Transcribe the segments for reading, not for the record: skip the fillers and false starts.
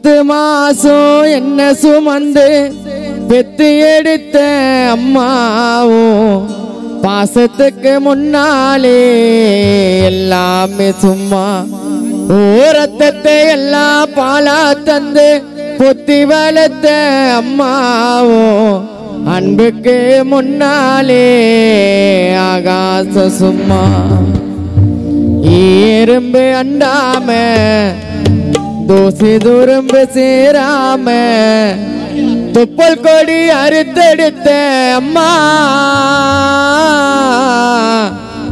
10 மாசம் என்ன சுமந்து பெத்து எடுத்த அம்மாவும் பாசத்துக்கு முன்னாலே எல்லாமே சும்மா ரத்தத்தை எல்லாம் பாலா தந்து பொத்தி வளர்த்த அம்மாவும் அன்புக்கு முன்னாலே ஆகாச சும்மா எறும்பு அண்டாம தோசை துரும்பு சேராம துப்பல் கொடி அறுத்தெடுத்த அம்மா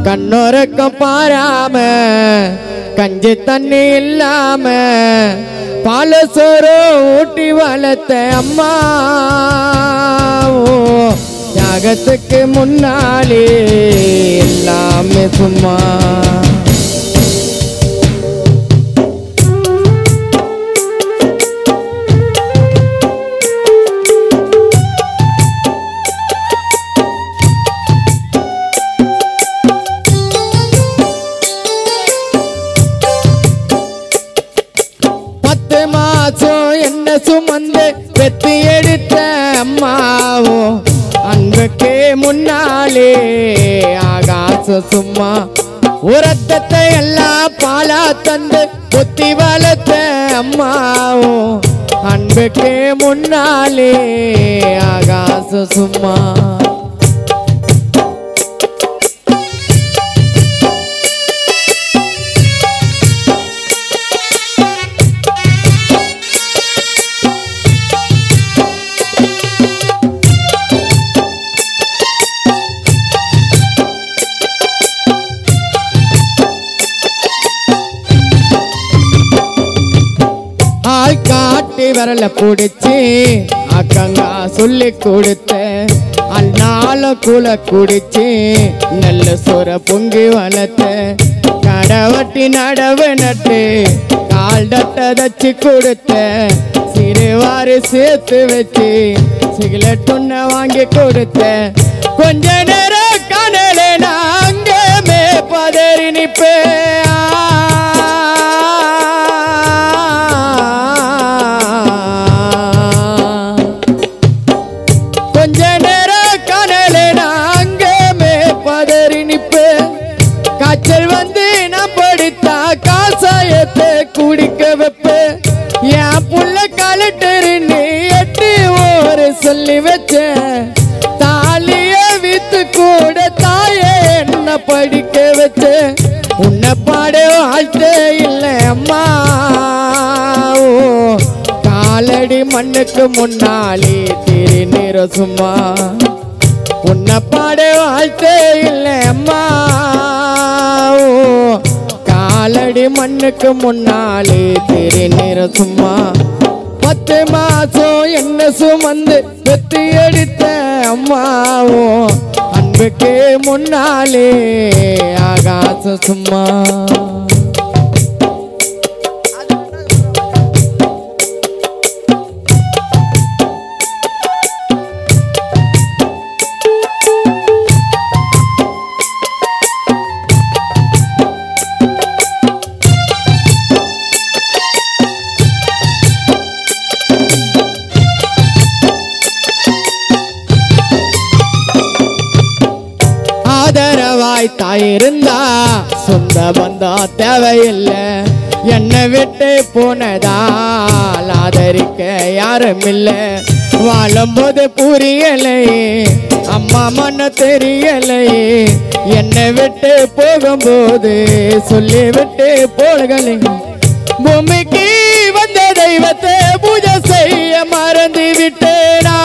கண்ணோரக்கம் பாராம கஞ்சி தண்ணி இல்லாம பால சோறு ஊட்டி வளர்த்த அம்மா தியாகத்துக்கு முன்னாலே எல்லாமே சும்மா 10 மாசம் என்ன சுமந்து பெத்து எடுத்த அம்மாவும் அன்புக்கு முன்னாலே ஆகாச சும்மா ரத்தத்தை எல்லாம் பாலா தந்து பொத்தி வளர்த்த அம்மாவும் அன்புக்கு முன்னாலே ஆகாச சும்மா காட்டி வரல பிடிச்சி அக்கங்கா சொல்லி கொடுத்த அந்நாள குல குடிச்சு நல்ல சொர பொங்கி வளர்த்த கடவட்டி நடவு நட்டு கால் தட்டதச்சு கொடுத்த சிறுவாறு சேர்த்து வச்சு சிகரெட்டுன்ன வாங்கி கொடுத்த கொஞ்ச நேரம் கனல நாங்கமே பதறி நிப்பேன் காய்ச்சல் வந்து நான் படித்தா காசாயத்தை குடிக்க வைப்ப என் புள்ள கலெக்டர்னு 8 ஊரு சொல்லி வச்ச தாலிய வித்து கூட தாய என்ன படிக்க வச்ச உன்னை பாட வாழ்த்தே இல்லை அம்மா காலடி மண்ணுக்கு முன்னாலே திருநீர சும்மா உன்னை பாட வாழ்த்தே இல்லை அம்மா காலடி மண்ணுக்கு முன்னாலே திருநீர சும்மா 10 மாசம் என்ன சுமந்து பெத்து எடுத்த அம்மாவும் அன்புக்கு முன்னாலே ஆகாச சும்மா ஆதரவாய் தாயிருந்தா சொந்த பந்தம் தேவையில்லை என்னை விட்டு போனதால் ஆதரிக்க யாரும் இல்லை வாழும்போது புரியலையே அம்மா மண்ண தெரியலையே என்னை விட்டு போகும்போது சொல்லி விட்டு போகலை பூமிக்கு வந்த தெய்வத்தை பூஜை செய்ய மறந்து விட்டேனா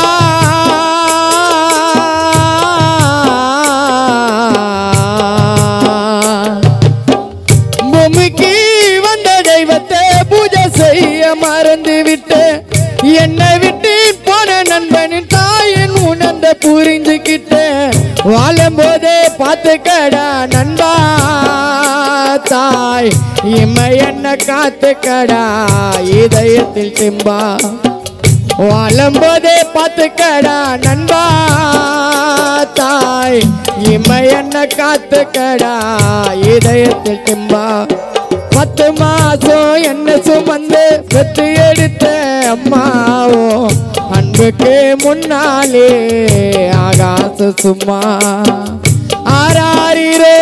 பூமிக்கு வந்த தெய்வத்தை பூஜை செய்ய மறந்து விட்டு என்னை விட்டு போன நண்பனின் தாயின் உணர்ந்த புரிஞ்சுக்கிட்ட வாழும் போதே பார்த்துக்கடா நண்பா தாய் இம்மை என்ன காத்துக்கடா இதயத்தில் திம்பா வாழும் போதே பார்த்துக்கடா நண்பா தாய் இம்மை என்ன காத்துக்கடா இதயத்தில் திம்பா 10 மாசம் என்ன சுமந்து பெத்து எடுத்த அம்மாவோ அன்புக்கு முன்னாலே ஆகாச சும்மா ஆராரிரோ